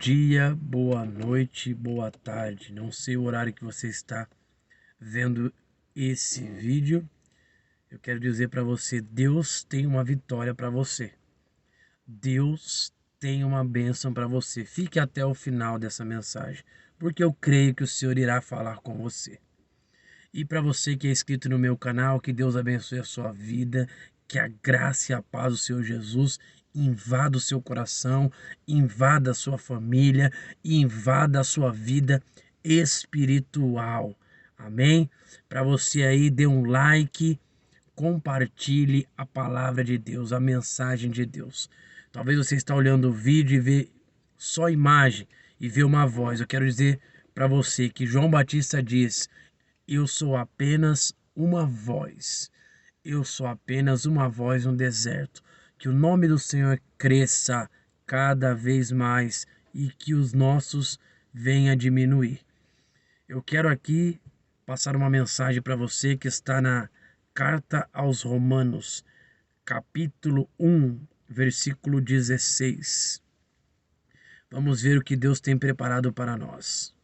dia, boa noite, boa tarde. Não sei o horário que você está vendo esse vídeo. Eu quero dizer para você, Deus tem uma vitória para você. Deus tem uma bênção para você. Fique até o final dessa mensagem, porque eu creio que o Senhor irá falar com você. E para você que é inscrito no meu canal, que Deus abençoe a sua vida, que a graça e a paz do Senhor Jesus invada o seu coração, invada a sua família, invada a sua vida espiritual. Amém? Para você aí, dê um like, compartilhe a palavra de Deus, a mensagem de Deus. Talvez você está olhando o vídeo e vê só imagem e vê uma voz. Eu quero dizer para você que João Batista diz: eu sou apenas uma voz. Eu sou apenas uma voz no deserto. Que o nome do Senhor cresça cada vez mais e que os nossos venham a diminuir. Eu quero aqui passar uma mensagem para você que está na Carta aos Romanos, capítulo 1, versículo 16. Vamos ver o que Deus tem preparado para nós.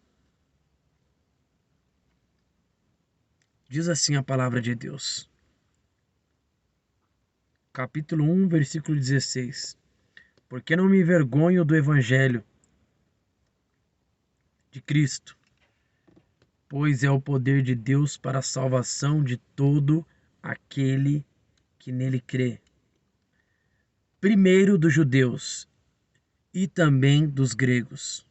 Diz assim a palavra de Deus. Capítulo 1, versículo 16. Porque não me envergonho do evangelho de Cristo, pois é o poder de Deus para a salvação de todo aquele que nele crê. Primeiro dos judeus e também dos gregos.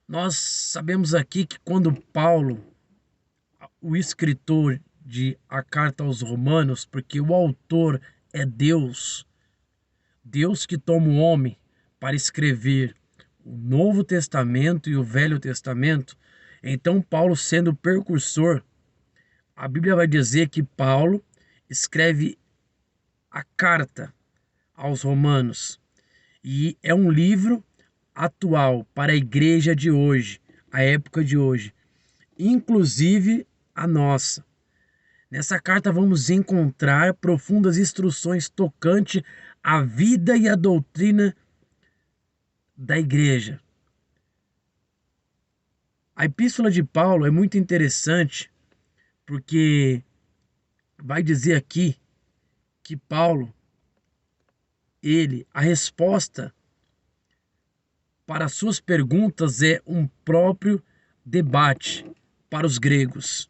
Nós sabemos aqui que quando Paulo, o escritor de a carta aos Romanos, porque o autor é Deus, Deus que toma o homem para escrever o Novo Testamento e o Velho Testamento. Então Paulo, sendo precursor, a Bíblia vai dizer que Paulo escreve a carta aos Romanos e é um livro atual para a igreja de hoje, a época de hoje, inclusive a nossa. Nessa carta vamos encontrar profundas instruções tocante à vida e à doutrina da igreja. A epístola de Paulo é muito interessante porque vai dizer aqui que Paulo, a resposta para suas perguntas é um próprio debate para os gregos.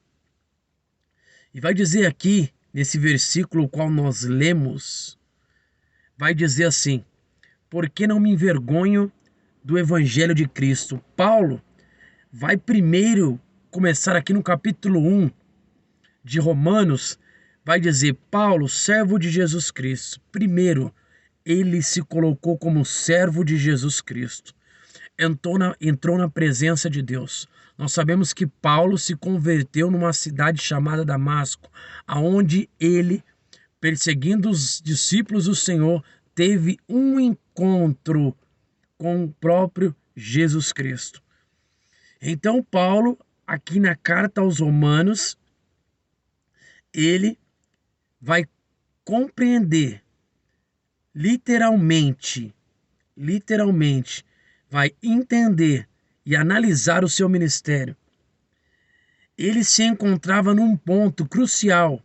E vai dizer aqui, nesse versículo o qual nós lemos, vai dizer assim: por que não me envergonho do evangelho de Cristo? Paulo vai primeiro começar aqui no capítulo 1 de Romanos, vai dizer: Paulo, servo de Jesus Cristo. Primeiro, ele se colocou como servo de Jesus Cristo. Entrou na presença de Deus. Nós sabemos que Paulo se converteu numa cidade chamada Damasco, aonde ele, perseguindo os discípulos do Senhor, teve um encontro com o próprio Jesus Cristo. Então Paulo, aqui na carta aos Romanos, ele vai compreender literalmente, vai entender e analisar o seu ministério. Ele se encontrava num ponto crucial.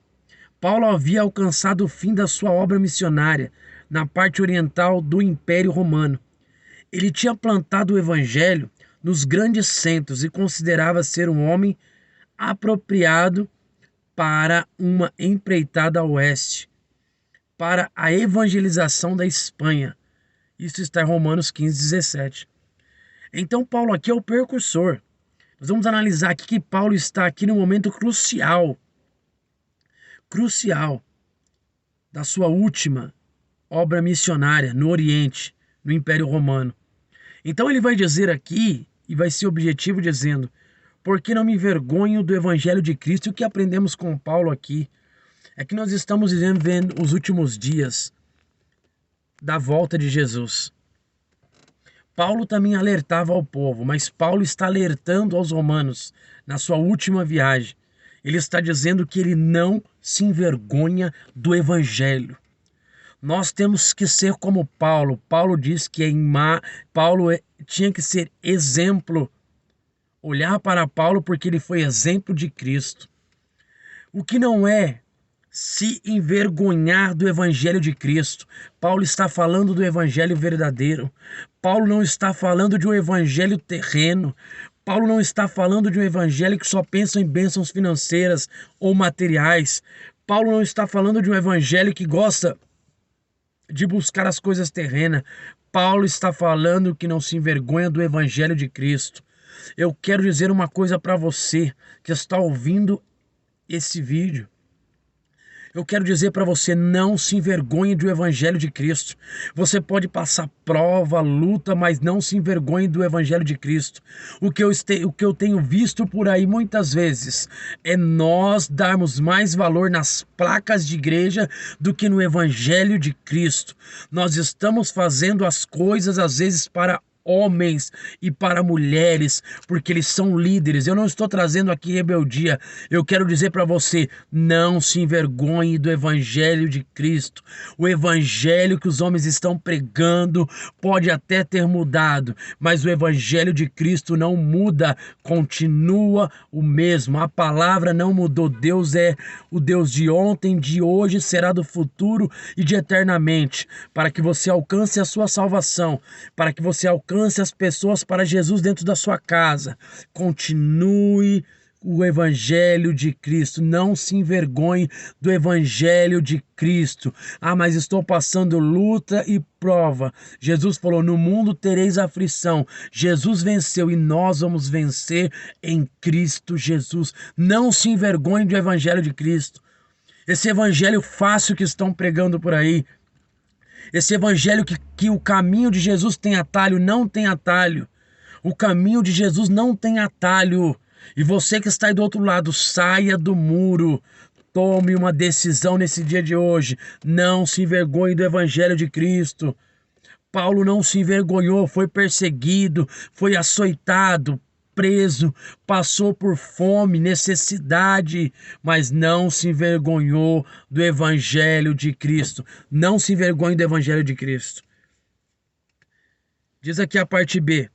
Paulo havia alcançado o fim da sua obra missionária na parte oriental do Império Romano. Ele tinha plantado o evangelho nos grandes centros e considerava ser um homem apropriado para uma empreitada a oeste, para a evangelização da Espanha. Isso está em Romanos 15, 17. Então Paulo aqui é o precursor. Nós vamos analisar aqui que Paulo está aqui no momento crucial da sua última obra missionária no Oriente, no Império Romano. Então ele vai dizer aqui, e vai ser objetivo dizendo: porque não me envergonho do evangelho de Cristo? E o que aprendemos com Paulo aqui é que nós estamos vivendo os últimos dias da volta de Jesus. Paulo também alertava ao povo, mas Paulo está alertando aos romanos na sua última viagem. Ele está dizendo que ele não se envergonha do evangelho. Nós temos que ser como Paulo. Paulo diz que tinha que ser exemplo. Olhar para Paulo porque ele foi exemplo de Cristo. O que não é se envergonhar do evangelho de Cristo. Paulo está falando do evangelho verdadeiro. Paulo não está falando de um evangelho terreno. Paulo não está falando de um evangelho que só pensa em bênçãos financeiras ou materiais. Paulo não está falando de um evangelho que gosta de buscar as coisas terrenas. Paulo está falando que não se envergonha do evangelho de Cristo. Eu quero dizer uma coisa para você que está ouvindo esse vídeo. Eu quero dizer para você, não se envergonhe do evangelho de Cristo. Você pode passar prova, luta, mas não se envergonhe do evangelho de Cristo. O que eu tenho visto por aí muitas vezes é nós darmos mais valor nas placas de igreja do que no evangelho de Cristo. Nós estamos fazendo as coisas às vezes para homens e para mulheres, porque eles são líderes. Eu não estou trazendo aqui rebeldia. Eu quero dizer para você, não se envergonhe do evangelho de Cristo. O evangelho que os homens estão pregando pode até ter mudado, mas o evangelho de Cristo não muda, continua o mesmo. A palavra não mudou. Deus é o Deus de ontem, de hoje, será do futuro e de eternamente, para que você alcance a sua salvação, para que você alcance as pessoas para Jesus dentro da sua casa. Continue o evangelho de Cristo. Não se envergonhe do evangelho de Cristo. Ah, mas estou passando luta e prova. Jesus falou, no mundo tereis aflição. Jesus venceu e nós vamos vencer em Cristo Jesus. Não se envergonhe do evangelho de Cristo. Esse evangelho fácil que estão pregando por aí, esse evangelho que o caminho de Jesus tem atalho, não tem atalho. O caminho de Jesus não tem atalho. E você que está aí do outro lado, saia do muro. Tome uma decisão nesse dia de hoje. Não se envergonhe do evangelho de Cristo. Paulo não se envergonhou, foi perseguido, foi açoitado, preso, passou por fome, necessidade, mas não se envergonhou do evangelho de Cristo. Não se envergonhe do evangelho de Cristo. Diz aqui a parte B.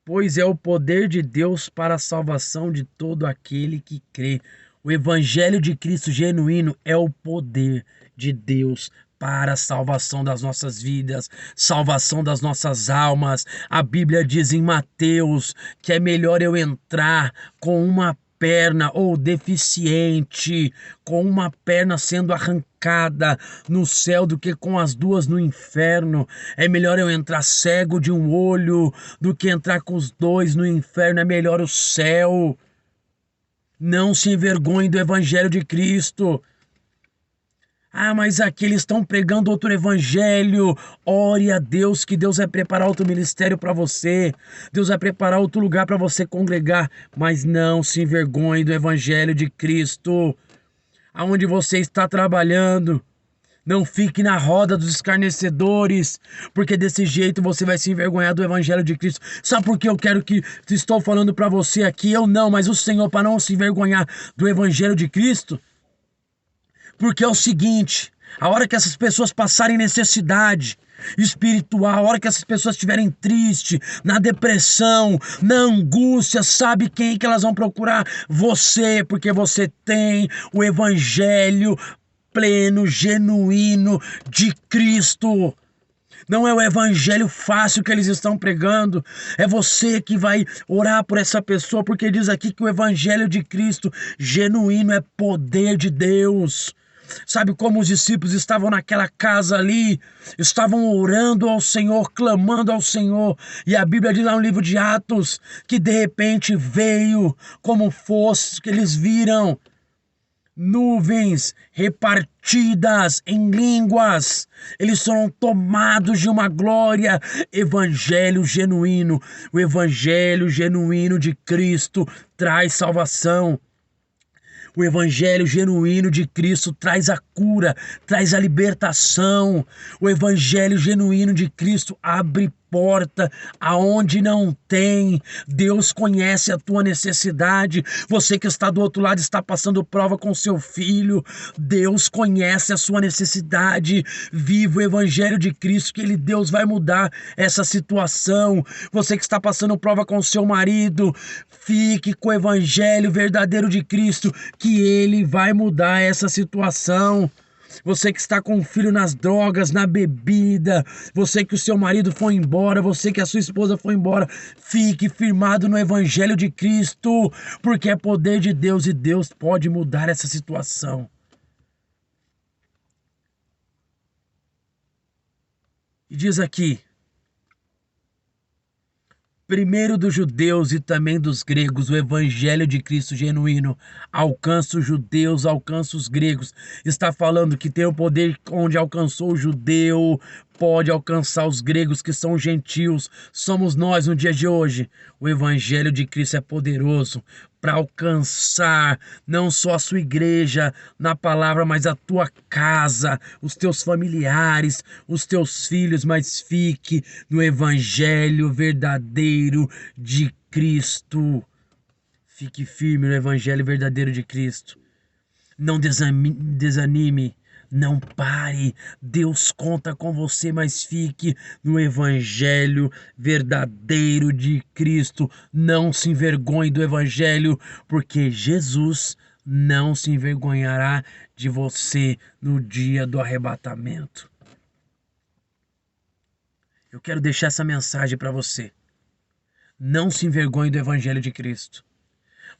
Pois é o poder de Deus para a salvação de todo aquele que crê. O evangelho de Cristo genuíno é o poder de Deus para a salvação das nossas vidas, salvação das nossas almas. A Bíblia diz em Mateus que é melhor eu entrar com uma perna ou deficiente, com uma perna sendo arrancada no céu do que com as duas no inferno. É melhor eu entrar cego de um olho do que entrar com os dois no inferno. É melhor o céu. Não se envergonhe do evangelho de Cristo. Ah, mas aqui eles estão pregando outro evangelho. Ore a Deus, que Deus vai preparar outro ministério para você. Deus vai preparar outro lugar para você congregar. Mas não se envergonhe do evangelho de Cristo. Aonde você está trabalhando, não fique na roda dos escarnecedores, porque desse jeito você vai se envergonhar do evangelho de Cristo. Sabe por que eu quero que estou falando para você aqui? Eu não, mas o Senhor, para não se envergonhar do evangelho de Cristo. Porque é o seguinte, a hora que essas pessoas passarem necessidade espiritual, a hora que essas pessoas estiverem tristes, na depressão, na angústia, sabe quem que elas vão procurar? Você, porque você tem o evangelho pleno, genuíno de Cristo. Não é o evangelho fácil que eles estão pregando. É você que vai orar por essa pessoa, porque diz aqui que o evangelho de Cristo genuíno é poder de Deus. Sabe como os discípulos estavam naquela casa ali, estavam orando ao Senhor, clamando ao Senhor, e a Bíblia diz lá no livro de Atos, que de repente veio como fosse, que eles viram nuvens repartidas em línguas, eles foram tomados de uma glória. Evangelho genuíno, o evangelho genuíno de Cristo traz salvação. O evangelho genuíno de Cristo traz a cura, traz a libertação. O evangelho genuíno de Cristo abre importa aonde não tem, Deus conhece a tua necessidade. Você que está do outro lado está passando prova com seu filho, Deus conhece a sua necessidade. Viva o evangelho de Cristo, que Deus vai mudar essa situação. Você que está passando prova com seu marido, fique com o evangelho verdadeiro de Cristo, que ele vai mudar essa situação. Você que está com o filho nas drogas, na bebida, você que o seu marido foi embora, você que a sua esposa foi embora, fique firmado no evangelho de Cristo, porque é poder de Deus e Deus pode mudar essa situação. E diz aqui: primeiro dos judeus e também dos gregos, o evangelho de Cristo genuíno alcança os judeus, alcança os gregos. Está falando que tem o poder onde alcançou o judeu, pode alcançar os gregos que são gentios. Somos nós no dia de hoje. O evangelho de Cristo é poderoso para alcançar não só a sua igreja na palavra, mas a tua casa, os teus familiares, os teus filhos, mas fique no evangelho verdadeiro de Cristo. Fique firme no evangelho verdadeiro de Cristo. Não desanime, não pare. Deus conta com você, mas fique no evangelho verdadeiro de Cristo. Não se envergonhe do evangelho, porque Jesus não se envergonhará de você no dia do arrebatamento. Eu quero deixar essa mensagem para você. Não se envergonhe do evangelho de Cristo.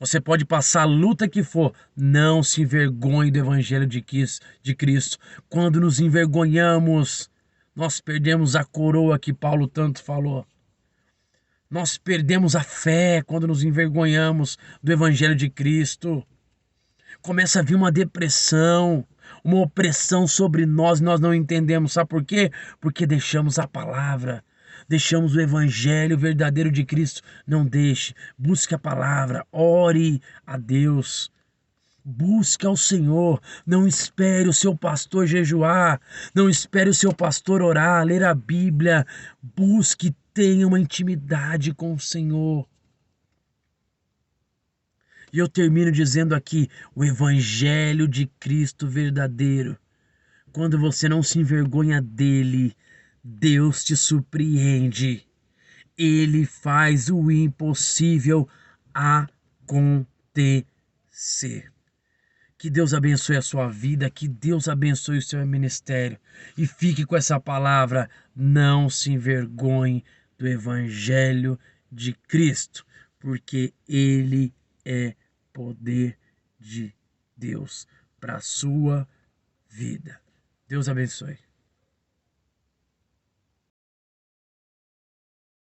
Você pode passar a luta que for, não se envergonhe do evangelho de Cristo. Quando nos envergonhamos, nós perdemos a coroa que Paulo tanto falou. Nós perdemos a fé quando nos envergonhamos do evangelho de Cristo. Começa a vir uma depressão, uma opressão sobre nós, nós não entendemos. Sabe por quê? Porque deixamos a palavra. Deixamos o evangelho verdadeiro de Cristo. Não deixe, busque a palavra, ore a Deus, busque ao Senhor. Não espere o seu pastor jejuar, não espere o seu pastor orar, ler a Bíblia. Busque, tenha uma intimidade com o Senhor. E eu termino dizendo aqui, o evangelho de Cristo verdadeiro. Quando você não se envergonha dele, Deus te surpreende. Ele faz o impossível acontecer. Que Deus abençoe a sua vida, que Deus abençoe o seu ministério. E fique com essa palavra, não se envergonhe do evangelho de Cristo, porque ele é poder de Deus para a sua vida. Deus abençoe.